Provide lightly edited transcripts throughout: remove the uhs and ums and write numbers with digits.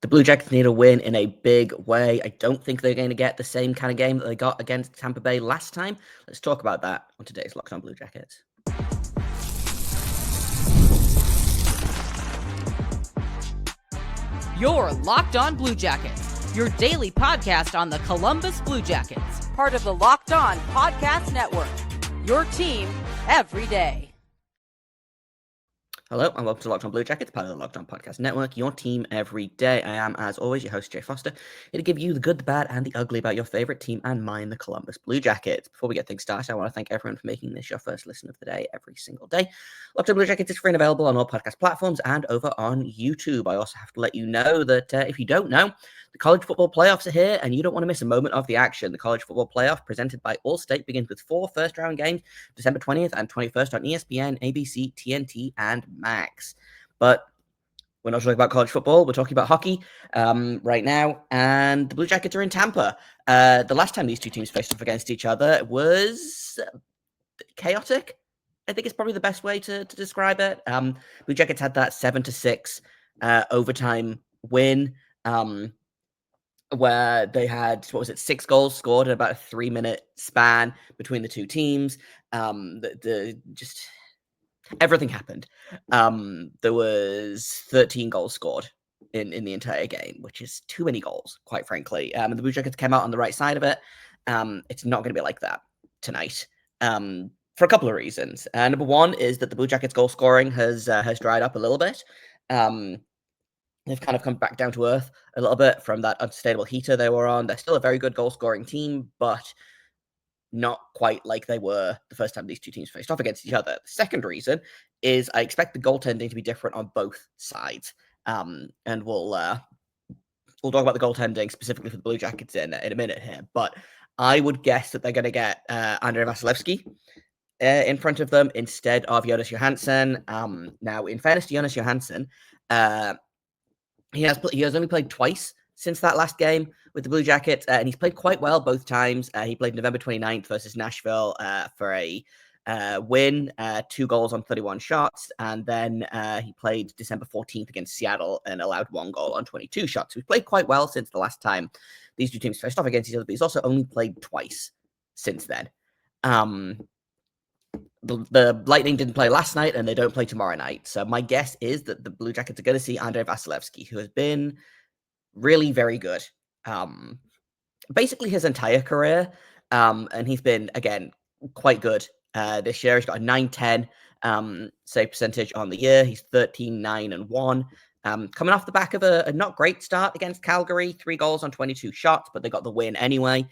The Blue Jackets need a win in a big way. I don't think they're going to get the same kind of game that they got against Tampa Bay last time. Let's talk about that on today's Locked On Blue Jackets. You're Locked On Blue Jackets, your daily podcast on the Columbus Blue Jackets, part of the Locked On Podcast Network, your team every day. Hello, and welcome to Locked On Blue Jackets, part of the Locked On Podcast Network, your team every day. I am, as always, your host, Jay Foster, here to give you the good, the bad, and the ugly about your favorite team and mine, the Columbus Blue Jackets. Before we get things started, I want to thank everyone for making this your first listen of the day every single day. Locked On Blue Jackets is free and available on all podcast platforms and over on YouTube. I also have to let you know that if you don't know, the college football playoffs are here, and you don't want to miss a moment of the action. The college football playoff, presented by Allstate, begins with 4 first-round games, December 20th and 21st on ESPN, ABC, TNT, and Max. But we're not talking about college football. We're talking about hockey right now, and the Blue Jackets are in Tampa. The last time these two teams faced off against each other was chaotic. I think it's probably the best way to describe it. Blue Jackets had that 7-6 overtime win, where they had, 6 goals scored in about a 3-minute span between the two teams. Just everything happened. There was 13 goals scored in the entire game, which is too many goals, quite frankly. And the Blue Jackets came out on the right side of it. It's not going to be like that tonight, for a couple of reasons. Number one is that the Blue Jackets' goal scoring has dried up a little bit. They've kind of come back down to earth a little bit from that unsustainable heater they were on. They're still a very good goal-scoring team, but not quite like they were the first time these two teams faced off against each other. The second reason is I expect the goaltending to be different on both sides. And we'll talk about the goaltending specifically for the Blue Jackets in a minute here. But I would guess that they're going to get Andrei Vasilevskiy in front of them instead of Jonas Johansson. Now, in fairness to Jonas Johansson, he has only played twice since that last game with the Blue Jackets, and he's played quite well both times. He played November 29th versus Nashville for a win, 2 goals on 31 shots, and then he played December 14th against Seattle and allowed 1 goal on 22 shots. So he's played quite well since the last time these two teams faced off against each other, but he's also only played twice since then. The Lightning didn't play last night, and they don't play tomorrow night. So my guess is that the Blue Jackets are going to see Andrei Vasilevskiy, who has been really very good basically his entire career. And he's been, again, quite good this year. He's got a 9-10 save percentage on the year. He's 13-9-1. Coming off the back of a not great start against Calgary, 3 goals on 22 shots, but they got the win anyway.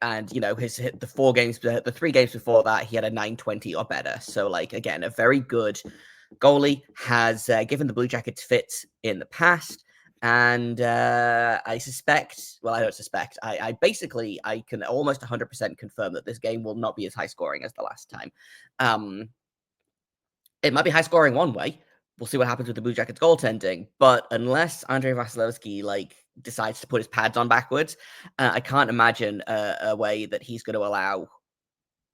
And, you know, the 3 games before that, he had a 9-20 or better. So, like, again, a very good goalie, has given the Blue Jackets fits in the past. And I can almost 100% confirm that this game will not be as high scoring as the last time. It might be high scoring one way. We'll see what happens with the Blue Jackets goaltending. But unless Andrei Vasilevskiy, decides to put his pads on backwards, I can't imagine a way that he's going to allow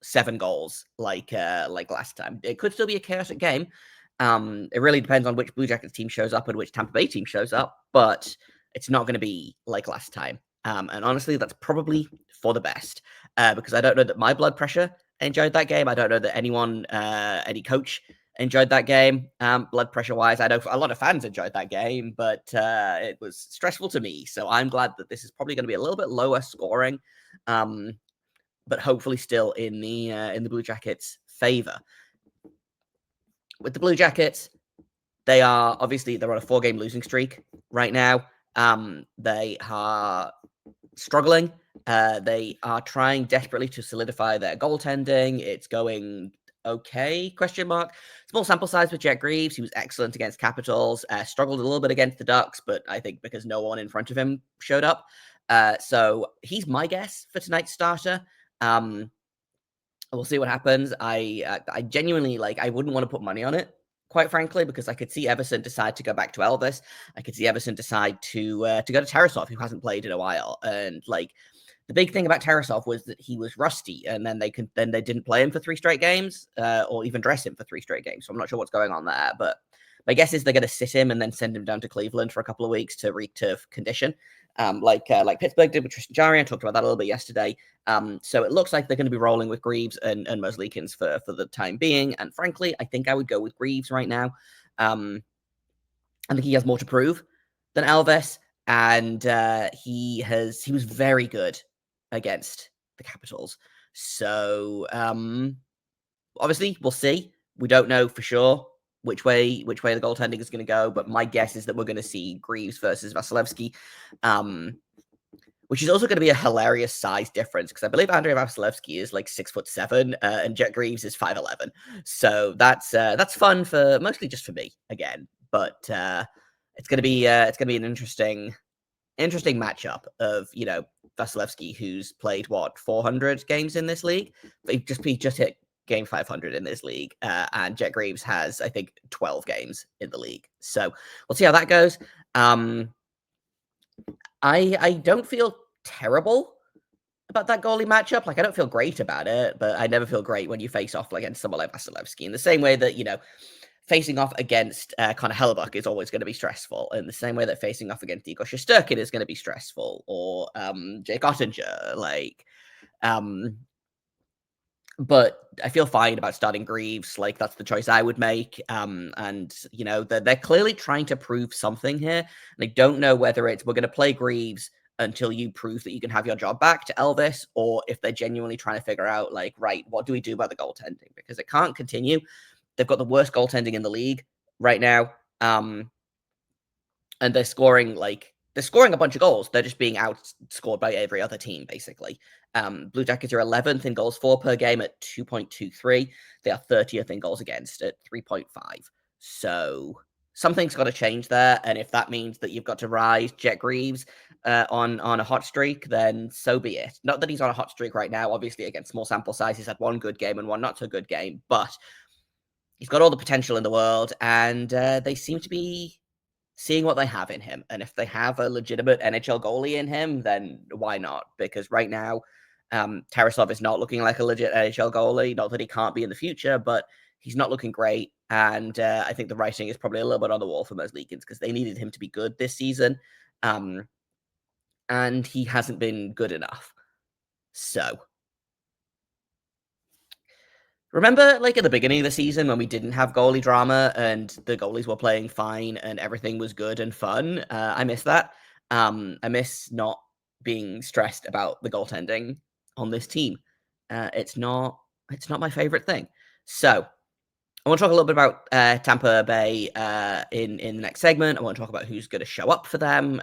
7 goals like last time. It could still be a chaotic game. It really depends on which Blue Jackets team shows up and which Tampa Bay team shows up, but it's not going to be like last time. And honestly, that's probably for the best, because I don't know that my blood pressure enjoyed that game. I don't know that any coach enjoyed that game, blood pressure wise. I know a lot of fans enjoyed that game, but it was stressful to me. So I'm glad that this is probably going to be a little bit lower scoring, but hopefully still in the Blue Jackets' favor. With the Blue Jackets, they're on a 4-game losing streak right now. They are struggling. They are trying desperately to solidify their goaltending. It's going okay, ? Small sample size with Jet Greaves. He was excellent against Capitals. Struggled a little bit against the Ducks, but I think because no one in front of him showed up. So he's my guess for tonight's starter. We'll see what happens. I genuinely, I wouldn't want to put money on it, quite frankly, because I could see Everson decide to go back to Elvis. I could see Everson decide to go to Tarasov, who hasn't played in a while. And the big thing about Tarasov was that he was rusty, and then they didn't play him for 3 straight games, or even dress him for 3 straight games. So I'm not sure what's going on there, but My guess is they're going to sit him and then send him down to Cleveland for a couple of weeks to condition, like Pittsburgh did with Tristan Jarry. I talked about that a little bit yesterday. So it looks like they're going to be rolling with Greaves and Merzlikins for the time being. And frankly, I think I would go with Greaves right now. I think he has more to prove than Elvis, and he was very good against the Capitals. So obviously, we'll see. We don't know for sure which way the goaltending is going to go, but my guess is that we're going to see Greaves versus Vasilevskiy, which is also going to be a hilarious size difference because I believe Andrei Vasilevskiy is like 6'7", and Jet Greaves is 5'11". So that's fun for mostly just for me again, but it's going to be an interesting matchup of Vasilevskiy, who's played 400 games in this league. He just hit game 500 in this league, and Jet Greaves has, I think, 12 games in the league. So we'll see how that goes. I don't feel terrible about that goalie matchup. Like, I don't feel great about it, but I never feel great when you face off against someone like Vasilevskiy. In the same way that, facing off against Connor Hellebuck is always going to be stressful, in the same way that facing off against Igor Shesterkin is going to be stressful, or Jake Ottinger, but I feel fine about starting Greaves. Like, that's the choice I would make. And they're clearly trying to prove something here. And I don't know whether it's we're going to play Greaves until you prove that you can have your job back to Elvis, or if they're genuinely trying to figure out, right, what do we do about the goaltending? Because it can't continue. They've got the worst goaltending in the league right now. And they're scoring a bunch of goals. They're just being outscored by every other team, basically. Blue Jackets are 11th in goals for per game at 2.23. They are 30th in goals against at 3.5. So something's got to change there. And if that means that you've got to rise Jet Greaves on a hot streak, then so be it. Not that he's on a hot streak right now. Obviously, against small sample size, he's had one good game and one not so good game. But he's got all the potential in the world, and they seem to be seeing what they have in him. And if they have a legitimate NHL goalie in him, then why not? Because right now, Tarasov is not looking like a legit NHL goalie. Not that he can't be in the future, but he's not looking great. And I think the writing is probably a little bit on the wall for Merzlikins because they needed him to be good this season. And he hasn't been good enough. So remember, at the beginning of the season when we didn't have goalie drama and the goalies were playing fine and everything was good and fun? I miss that. I miss not being stressed about the goaltending on this team. It's not my favorite thing. So I want to talk a little bit about Tampa Bay in the next segment. I want to talk about who's going to show up for them.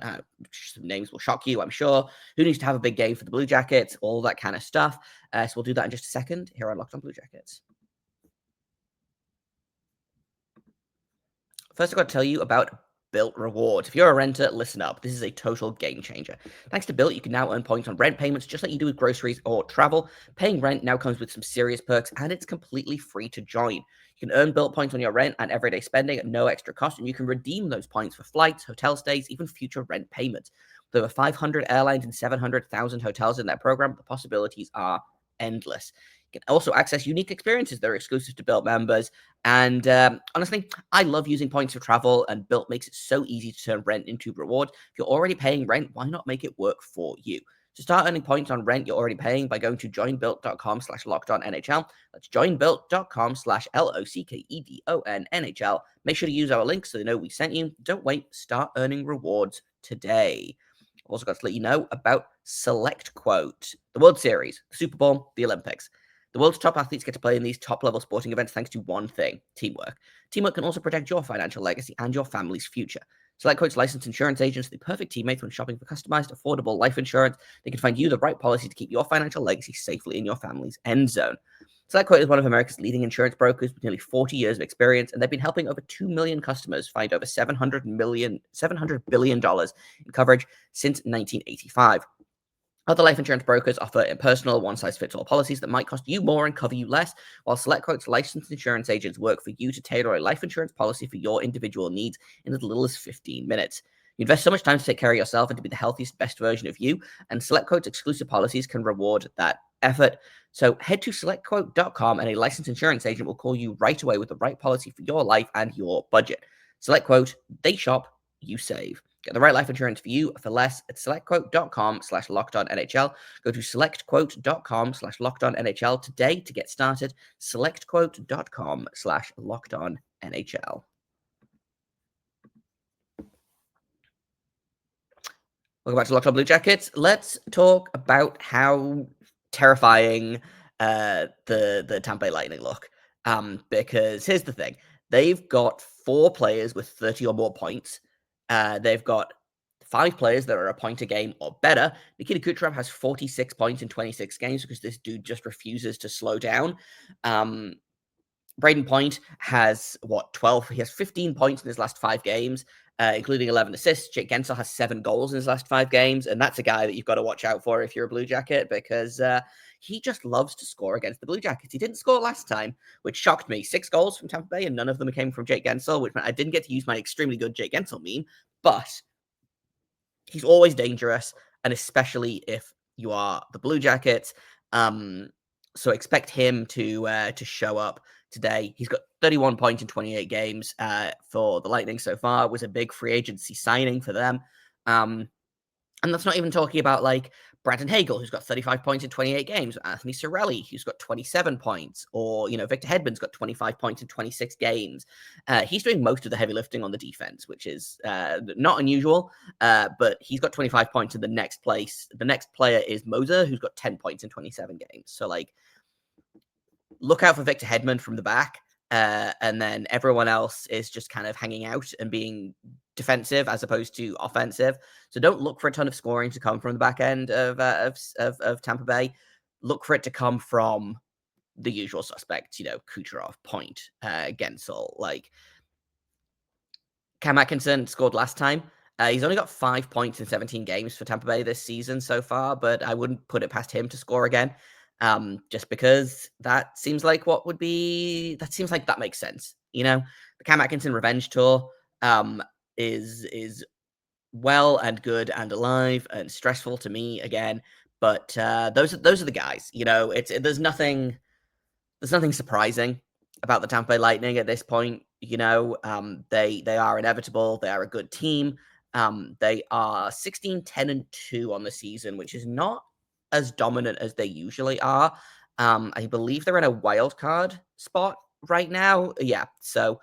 Some names will shock you, I'm sure. Who needs to have a big game for the Blue Jackets? All that kind of stuff. So we'll do that in just a second here on Locked On Blue Jackets. First, I've got to tell you about Bilt Rewards. If you're a renter, listen up. This is a total game changer. Thanks to Bilt, you can now earn points on rent payments just like you do with groceries or travel. Paying rent now comes with some serious perks, and it's completely free to join. You can earn Bilt points on your rent and everyday spending at no extra cost, and you can redeem those points for flights, hotel stays, even future rent payments. With over 500 airlines and 700,000 hotels in their program, the possibilities are endless. You can also access unique experiences that are exclusive to Bilt members. And honestly, I love using points for travel, and Bilt makes it so easy to turn rent into reward. If you're already paying rent, why not make it work for you? So start earning points on rent you're already paying by going to joinbuilt.com/lockedonnhl. That's joinbuilt.com/LOCKEDONNHL. Make sure to use our link so they know we sent you. Don't wait. Start earning rewards today. I've also got to let you know about Select Quote, the World Series, the Super Bowl, the Olympics. The world's top athletes get to play in these top-level sporting events thanks to one thing: teamwork. Teamwork can also protect your financial legacy and your family's future. Select Quote's licensed insurance agents are the perfect teammates when shopping for customized, affordable life insurance. They can find you the right policy to keep your financial legacy safely in your family's end zone. Select Quote is one of America's leading insurance brokers with nearly 40 years of experience, and they've been helping over 2 million customers find over $700 billion in coverage since 1985. Other life insurance brokers offer impersonal, one-size-fits-all policies that might cost you more and cover you less, while Select Quote's licensed insurance agents work for you to tailor a life insurance policy for your individual needs in as little as 15 minutes. You invest so much time to take care of yourself and to be the healthiest, best version of you, and Select Quote's exclusive policies can reward that effort. So head to selectquote.com and a licensed insurance agent will call you right away with the right policy for your life and your budget. Select Quote, they shop, you save. Get the right life insurance for you for less at selectquote.com/lockedonnhl. Go to selectquote.com/lockedonnhl today to get started. Selectquote.com/lockedonnhl. Welcome back to Locked On Blue Jackets. Let's talk about how terrifying the Tampa Bay Lightning look. Because here's the thing. They've got 4 players with 30 or more points. They've got 5 players that are a point a game or better. Nikita Kucherov has 46 points in 26 games because this dude just refuses to slow down. Braden Point has 12? He has 15 points in his last 5 games, including 11 assists. Jake Guentzel has 7 goals in his last 5 games, and that's a guy that you've got to watch out for if you're a Blue Jacket because he just loves to score against the Blue Jackets. He didn't score last time, which shocked me. 6 goals from Tampa Bay, and none of them came from Jake Guentzel, which meant I didn't get to use my extremely good Jake Guentzel meme, but he's always dangerous, and especially if you are the Blue Jackets. So expect him to show up today. He's got 31 points in 28 games for the Lightning so far. It was a big free agency signing for them. And that's not even talking about like Brandon Hagel, who's got 35 points in 28 games, Anthony Cirelli, who's got 27 points, or, Victor Hedman's got 25 points in 26 games. He's doing most of the heavy lifting on the defense, which is not unusual, but he's got 25 points in the next place. The next player is Moser, who's got 10 points in 27 games. So, like, look out for Victor Hedman from the back, and then everyone else is just kind of hanging out and being defensive as opposed to offensive. So don't look for a ton of scoring to come from the back end of Tampa Bay. Look for it to come from the usual suspects, Kucherov, Point, Guentzel. Like, Cam Atkinson scored last time. He's only got 5 points in 17 games for Tampa Bay this season so far, but I wouldn't put it past him to score again. Just because that seems like that makes sense. The Cam Atkinson revenge tour is well and good and alive and stressful to me again. But those are the guys. There's nothing surprising about the Tampa Bay Lightning at this point. They are inevitable. They are a good team. They are 16-10-2 on the season, which is not as dominant as they usually are. I believe they're in a wild card spot right now. Yeah, so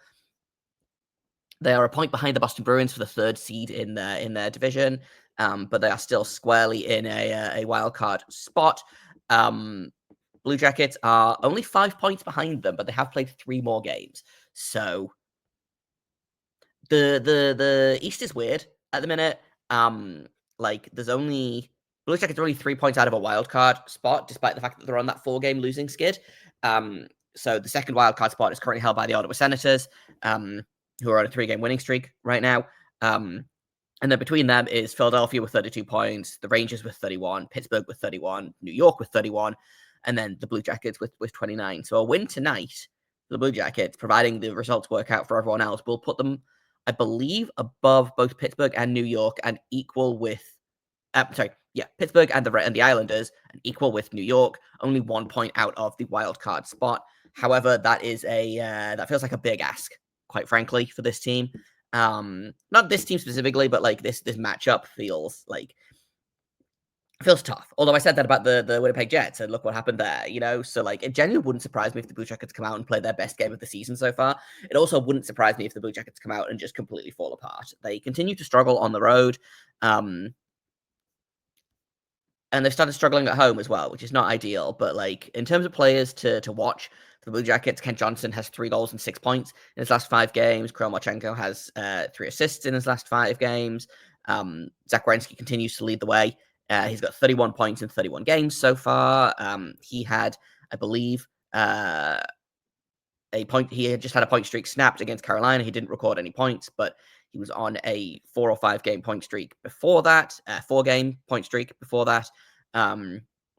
they are a point behind the Boston Bruins for the 3rd seed in their division, but they are still squarely in a wild card spot. Blue Jackets are only 5 points behind them, but they have played 3 more games. So the East is weird at the minute. Blue Jackets are only 3 points out of a wild card spot, despite the fact that they're on that 4-game losing skid. So the second wild card spot is currently held by the Ottawa Senators, who are on a 3-game winning streak right now. And then between them is Philadelphia with 32 points, the Rangers with 31, Pittsburgh with 31, New York with 31, and then the Blue Jackets with 29. So a win tonight for the Blue Jackets, providing the results work out for everyone else, will put them, I believe, above both Pittsburgh and New York and equal with Pittsburgh and the Islanders, and equal with New York, only 1 point out of the wild card spot. However, that feels like a big ask, quite frankly, for this team. Not this team specifically, but like this matchup feels tough. Although I said that about the Winnipeg Jets, and look what happened there, So, like, it genuinely wouldn't surprise me if the Blue Jackets come out and play their best game of the season so far. It also wouldn't surprise me if the Blue Jackets come out and just completely fall apart. They continue to struggle on the road. And they've started struggling at home as well, which is not ideal. But, like, in terms of players to watch for the Blue Jackets, Kent Johnson has 3 goals and 6 points in his last 5 games. Kirill Marchenko has 3 assists in his last 5 games. Zach Werenski continues to lead the way. He's got 31 points in 31 games so far. He had, I believe, he had just had a point streak snapped against Carolina. He didn't record any points, but he was on a 4 or 5 game point streak before that, 4-game point streak before that,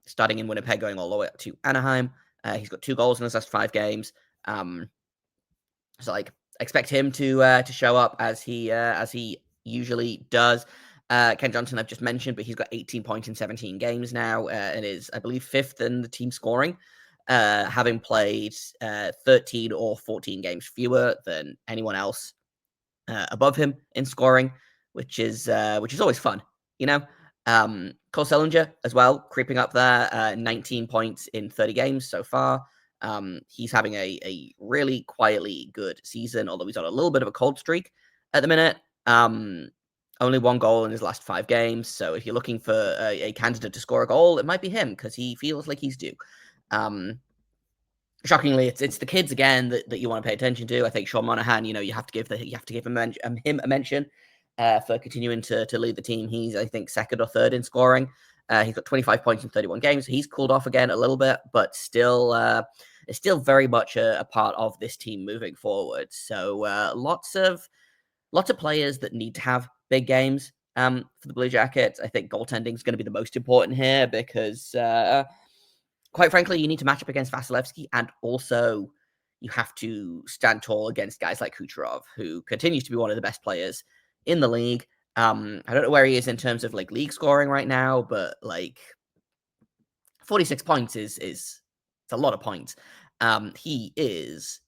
starting in Winnipeg, going all the way up to Anaheim. He's got 2 goals in his last 5 games. So, like, expect him to show up as he usually does. Ken Johnson, I've just mentioned, but he's got 18 points in 17 games now, and is, I believe, 5th in the team scoring, having played 13 or 14 games fewer than anyone else above him in scoring, which is always fun, you know. Cole Sillinger as well, creeping up there, 19 points in 30 games so far. He's having a really quietly good season, although he's on a little bit of a cold streak at the minute. Only 1 goal in his last 5 games. So if you're looking for a candidate to score a goal, it might be him because he feels like he's due. Shockingly, it's the kids again that you want to pay attention to. I think Sean Monahan, you have to give him a mention for continuing to lead the team. He's, I think, second or third in scoring. He's got 25 points in 31 games. So he's cooled off again a little bit, but still, it's still very much a part of this team moving forward. So lots of players that need to have big games for the Blue Jackets. I think goaltending is going to be the most important here because, quite frankly, you need to match up against Vasilevskiy, and also you have to stand tall against guys like Kucherov, who continues to be one of the best players in the league. I don't know where he is in terms of like league scoring right now, but like 46 points is it's a lot of points. He is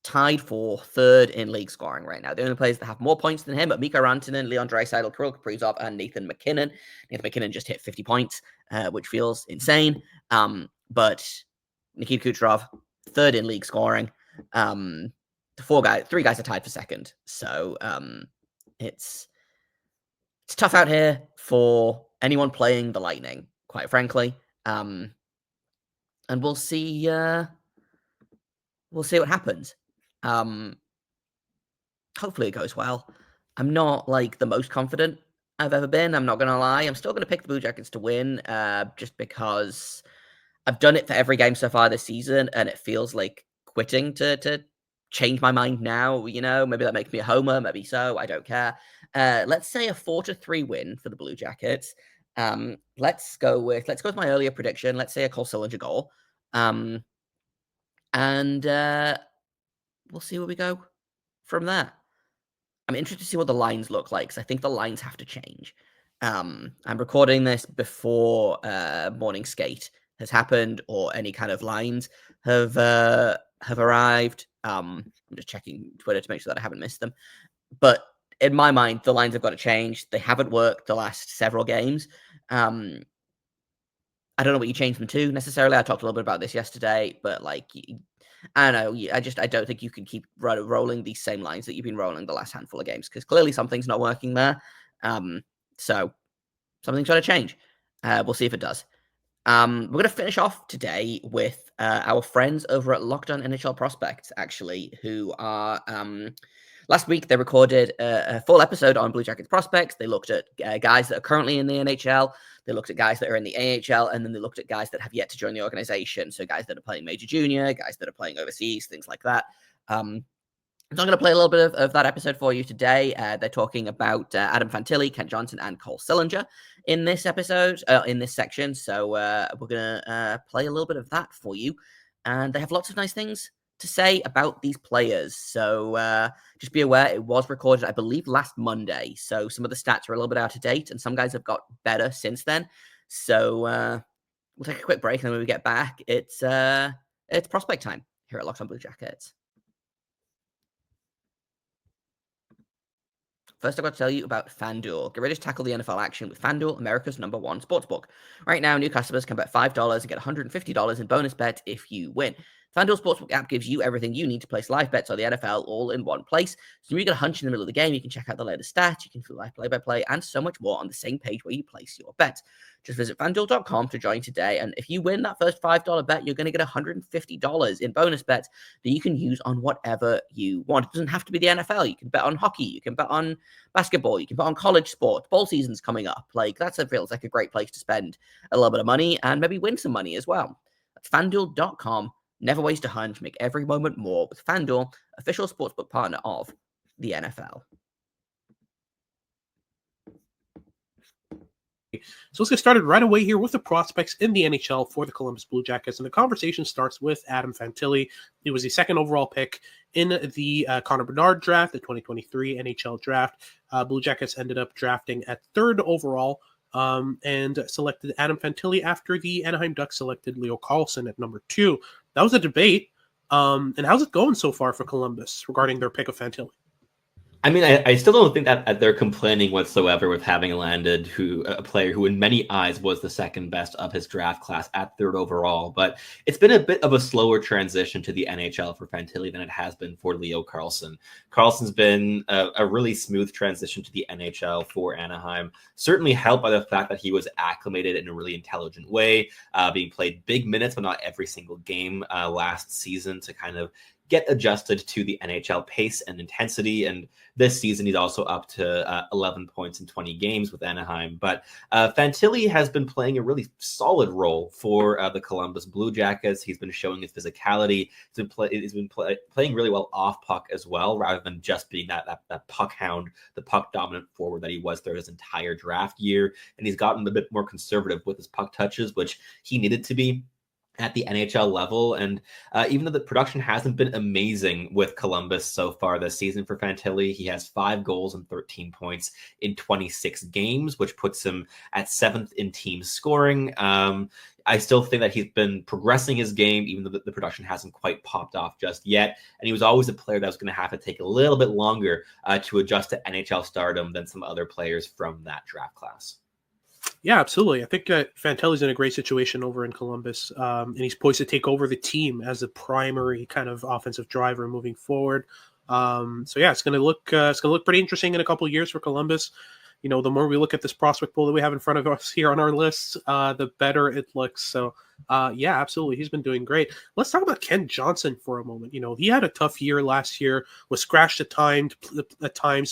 tied for third in league scoring right now. The only players that have more points than him are Mikko Rantanen, Leon Draisaitl, Kirill Kaprizov, and Nathan McKinnon. Nathan McKinnon just hit 50 points, which feels insane. But Nikita Kucherov, third in league scoring. 3 guys are tied for second. So it's tough out here for anyone playing the Lightning, quite frankly. And we'll see what happens. Hopefully it goes well. I'm not like the most confident I've ever been. I'm not going to lie. I'm still going to pick the Blue Jackets to win, just because I've done it for every game so far this season, and it feels like quitting to change my mind now. Maybe that makes me a homer. Maybe so. I don't care. Let's say a 4-3 win for the Blue Jackets. Let's go with my earlier prediction. Let's say a Cole Sillinger goal. And we'll see where we go from there. I'm interested to see what the lines look like, because I think the lines have to change. I'm recording this before morning skate has happened or any kind of lines have arrived. I'm just checking Twitter to make sure that I haven't missed them. But in my mind, the lines have got to change. They haven't worked the last several games. I don't know what you changed them to necessarily. I talked a little bit about this yesterday, but I don't know. I don't think you can keep rolling these same lines that you've been rolling the last handful of games, because clearly something's not working there. So something's got to change. We'll see if it does. We're going to finish off today with our friends over at Locked On NHL Prospects, actually, who are... Last week, they recorded a full episode on Blue Jackets prospects. They looked at guys that are currently in the NHL. They looked at guys that are in the AHL, and then they looked at guys that have yet to join the organization. So guys that are playing Major Junior, guys that are playing overseas, things like that. So I'm going to play a little bit of that episode for you today. They're talking about Adam Fantilli, Kent Johnson, and Cole Sillinger in this episode, in this section. So we're going to play a little bit of that for you. And they have lots of nice things to say about these players. So just be aware, it was recorded, I believe, last Monday. So some of the stats are a little bit out of date, and some guys have got better since then. So we'll take a quick break, and then when we get back, it's prospect time here at Locked On Blue Jackets. First, I've got to tell you about FanDuel. Get ready to tackle the NFL action with FanDuel, America's #1 sportsbook. Right now, new customers can bet $5 and get $150 in bonus bets if you win. FanDuel Sportsbook app gives you everything you need to place live bets on the NFL all in one place. So when you get a hunch in the middle of the game, you can check out the latest stats, you can feel live play-by-play, and so much more on the same page where you place your bets. Just visit FanDuel.com to join today, and if you win that first $5 bet, you're going to get $150 in bonus bets that you can use on whatever you want. It doesn't have to be the NFL. You can bet on hockey, you can bet on basketball, you can bet on college sports. Ball season's coming up. Feels like a great place to spend a little bit of money and maybe win some money as well. That's FanDuel.com. Never waste a hunch. Make every moment more with FanDuel, official sportsbook partner of the NFL. So let's get started right away here with the prospects in the NHL for the Columbus Blue Jackets. And the conversation starts with Adam Fantilli. He was the second overall pick in the Connor Bedard draft, the 2023 NHL draft. Blue Jackets ended up drafting at third overall and selected Adam Fantilli after the Anaheim Ducks selected Leo Carlsson at number 2. That was a debate. And how's it going so far for Columbus regarding their pick of Fantilli? I mean, I still don't think that they're complaining whatsoever with having landed a player who in many eyes was the second best of his draft class at third overall. But it's been a bit of a slower transition to the NHL for Fantilli than it has been for Leo Carlsson. Carlsson's been a really smooth transition to the NHL for Anaheim, certainly helped by the fact that he was acclimated in a really intelligent way, being played big minutes, but not every single game last season to kind of get adjusted to the NHL pace and intensity. And this season, he's also up to 11 points in 20 games with Anaheim. But Fantilli has been playing a really solid role for the Columbus Blue Jackets. He's been showing his physicality. He's been playing really well off puck as well, rather than just being that puck hound, the puck dominant forward that he was throughout his entire draft year. And he's gotten a bit more conservative with his puck touches, which he needed to be at the NHL level. And even though the production hasn't been amazing with Columbus so far this season for Fantilli, he has 5 goals and 13 points in 26 games, which puts him at 7th in team scoring. I still think that he's been progressing his game, even though the production hasn't quite popped off just yet. And he was always a player that was going to have to take a little bit longer to adjust to NHL stardom than some other players from that draft class. Yeah, absolutely. I think Fantilli's in a great situation over in Columbus, and he's poised to take over the team as the primary kind of offensive driver moving forward. So yeah, it's going to look pretty interesting in a couple of years for Columbus. You know, the more we look at this prospect pool that we have in front of us here on our list, the better it looks. So yeah, absolutely, he's been doing great. Let's talk about Ken Johnson for a moment. You know, he had a tough year last year, was scratched at times,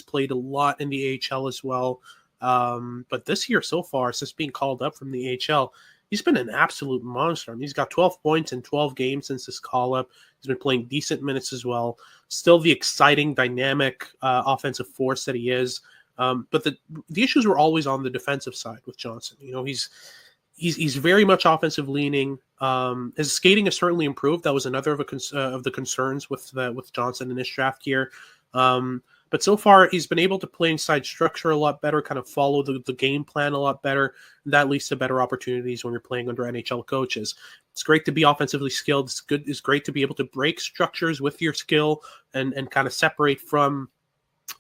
played a lot in the AHL as well. But this year so far, since being called up from the AHL, he's been an absolute monster. I mean, he's got 12 points in 12 games since his call-up. He's been playing decent minutes as well. Still the exciting, dynamic offensive force that he is. But the issues were always on the defensive side with Johnson. You know, he's very much offensive leaning. His skating has certainly improved. That was another of the concerns with Johnson in this draft year. But so far, he's been able to play inside structure a lot better, kind of follow the game plan a lot better. And that leads to better opportunities when you're playing under NHL coaches. It's great to be offensively skilled. It's great to be able to break structures with your skill and kind of separate from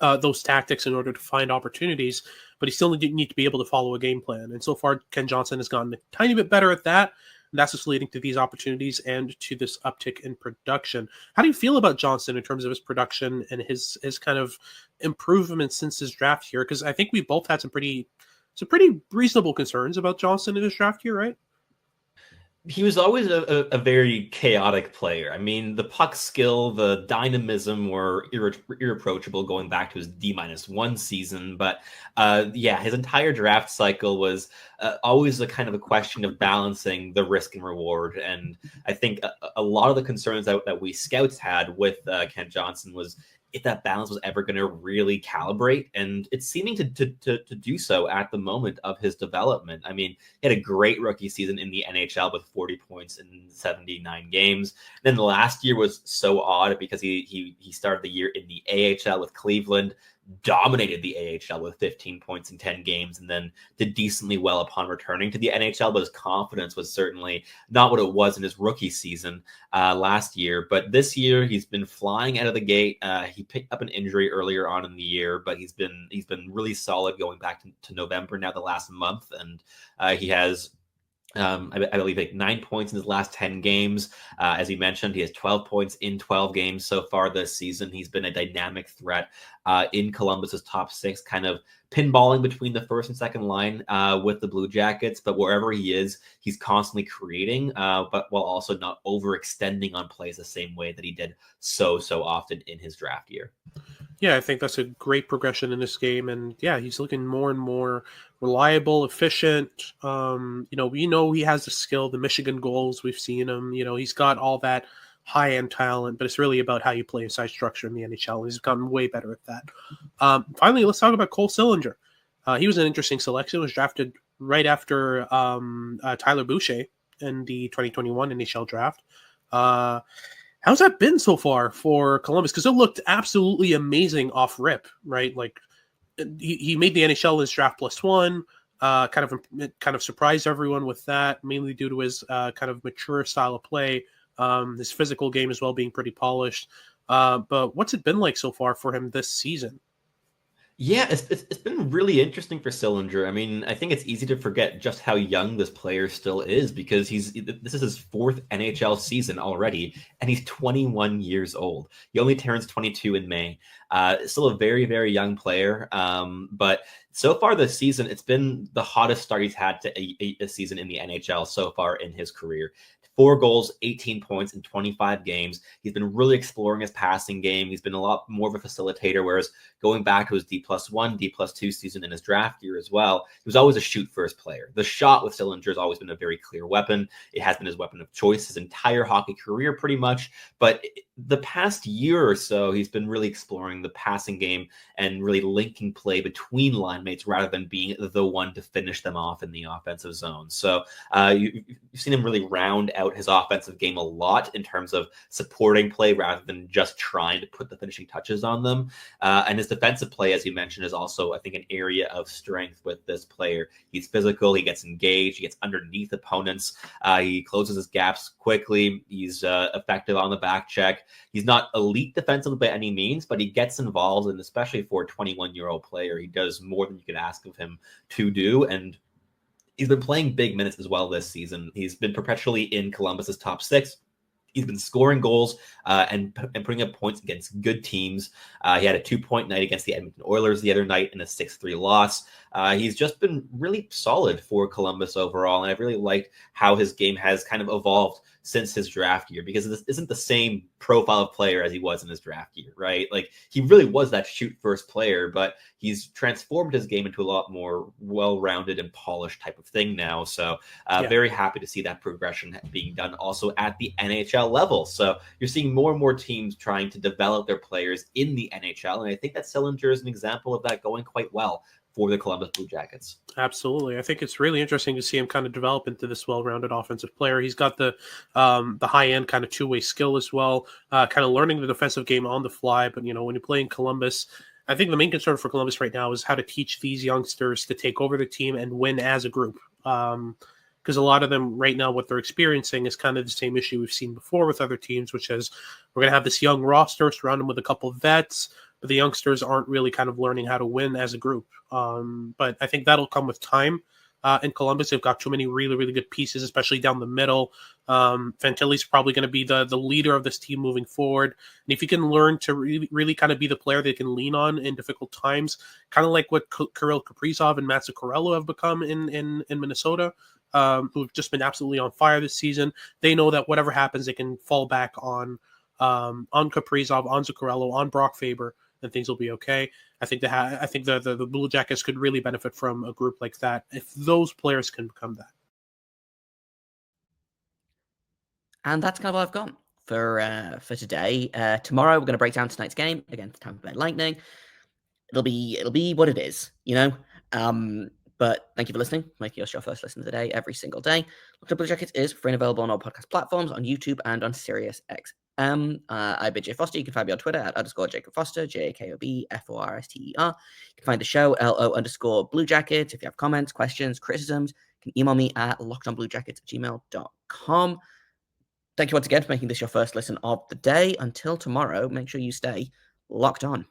those tactics in order to find opportunities. But he still need to be able to follow a game plan. And so far, Ken Johnson has gotten a tiny bit better at that. And that's what's leading to these opportunities and to this uptick in production. How do you feel about Johnson in terms of his production and his kind of improvement since his draft year? Because I think we both had some pretty reasonable concerns about Johnson in his draft year, right? He was always a very chaotic player. I mean, the puck skill, the dynamism were irreproachable going back to his D-1 season. But yeah, his entire draft cycle was always a kind of a question of balancing the risk and reward. And I think a lot of the concerns that we scouts had with Ken Johnson was if that balance was ever going to really calibrate, and it's seeming to do so at the moment of his development. I mean, he had a great rookie season in the NHL with 40 points in 79 games. Then the last year was so odd because he started the year in the AHL with Cleveland, dominated the AHL with 15 points in 10 games, and then did decently well upon returning to the NHL, but his confidence was certainly not what it was in his rookie season last year. But this year, he's been flying out of the gate. He picked up an injury earlier on in the year, but he's been really solid going back to November now, the last month, and he has I believe like 9 points in his last 10 games. As he mentioned, he has 12 points in 12 games so far this season. He's been a dynamic threat in Columbus's top 6, kind of pinballing between the first and second line with the Blue Jackets. But wherever he is, he's constantly creating, but while also not overextending on plays the same way that he did so often in his draft year. Yeah, I think that's a great progression in this game. And yeah, he's looking more and more reliable, efficient. You know, we know he has the skill, the Michigan goals, we've seen him. You know, he's got all that high-end talent, but it's really about how you play inside structure in the NHL. He's gotten way better at that. Finally, let's talk about Cole Sillinger. He was an interesting selection. Was drafted right after Tyler Boucher in the 2021 NHL draft. How's that been so far for Columbus? Because it looked absolutely amazing off rip, right? Like he made the NHL in his draft +1. Kind of surprised everyone with that, mainly due to his kind of mature style of play, his physical game as well being pretty polished. But what's it been like so far for him this season? Yeah, it's been really interesting for Sillinger. I mean, I think it's easy to forget just how young this player still is because this is his fourth NHL season already, and he's 21 years old. He only turns 22 in May. Still a very, very young player. But so far this season, it's been the hottest start he's had to a season in the NHL so far in his career. 4 goals, 18 points in 25 games. He's been really exploring his passing game. He's been a lot more of a facilitator, whereas going back to his D+1, D+2 season in his draft year as well, he was always a shoot-first player. The shot with Sillinger has always been a very clear weapon. It has been his weapon of choice his entire hockey career pretty much, but the past year or so, he's been really exploring the passing game and really linking play between line mates rather than being the one to finish them off in the offensive zone. So you've seen him really round out his offensive game a lot in terms of supporting play rather than just trying to put the finishing touches on them. And his defensive play, as you mentioned, is also, I think, an area of strength with this player. He's physical. He gets engaged. He gets underneath opponents. He closes his gaps quickly. He's effective on the back check. He's not elite defensively by any means, but he gets involved, and especially for a 21-year-old player, he does more than you could ask of him to do. And he's been playing big minutes as well this season. He's been perpetually in Columbus's top 6. He's been scoring goals and putting up points against good teams. He had a 2-point night against the Edmonton Oilers the other night in a 6-3 loss. He's just been really solid for Columbus overall, and I've really liked how his game has kind of evolved since his draft year, because this isn't the same profile of player as he was in his draft year, right? Like, he really was that shoot-first player, but he's transformed his game into a lot more well-rounded and polished type of thing now. So very happy to see that progression being done also at the NHL level. So you're seeing more and more teams trying to develop their players in the NHL, and I think that Sillinger is an example of that going quite well for the Columbus Blue Jackets. Absolutely. I think it's really interesting to see him kind of develop into this well-rounded offensive player. He's got the high-end kind of two-way skill as well, kind of learning the defensive game on the fly. But, when you play in Columbus, I think the main concern for Columbus right now is how to teach these youngsters to take over the team and win as a group. Because a lot of them right now, what they're experiencing is kind of the same issue we've seen before with other teams, which is we're going to have this young roster, surround them with a couple of vets, but the youngsters aren't really kind of learning how to win as a group. But I think that'll come with time. In Columbus, they've got too many really, really good pieces, especially down the middle. Fantilli's probably going to be the leader of this team moving forward. And if you can learn to really, really kind of be the player they can lean on in difficult times, kind of like what Kirill Kaprizov and Mats Zuccarello have become in Minnesota, who've just been absolutely on fire this season. They know that whatever happens, they can fall back on Kaprizov, on Zuccarello, on Brock Faber, and things will be okay. I think the Blue Jackets could really benefit from a group like that if those players can become that. And that's kind of all I've got for today. Tomorrow we're going to break down tonight's game against Tampa Bay Lightning. It'll be what it is, But thank you for listening. Making us your first listen of the day every single day. Locked On Blue Jackets is free and available on all podcast platforms, on YouTube and on SiriusXM. I've been Jay Foster. You can find me on Twitter at _Jacob Foster, JAKOBFORSTER. You can find the show LO_Blue Jackets. If you have comments, questions, criticisms, you can email me at lockedonbluejackets@gmail.com. Thank you once again for making this your first listen of the day. Until tomorrow, make sure you stay locked on.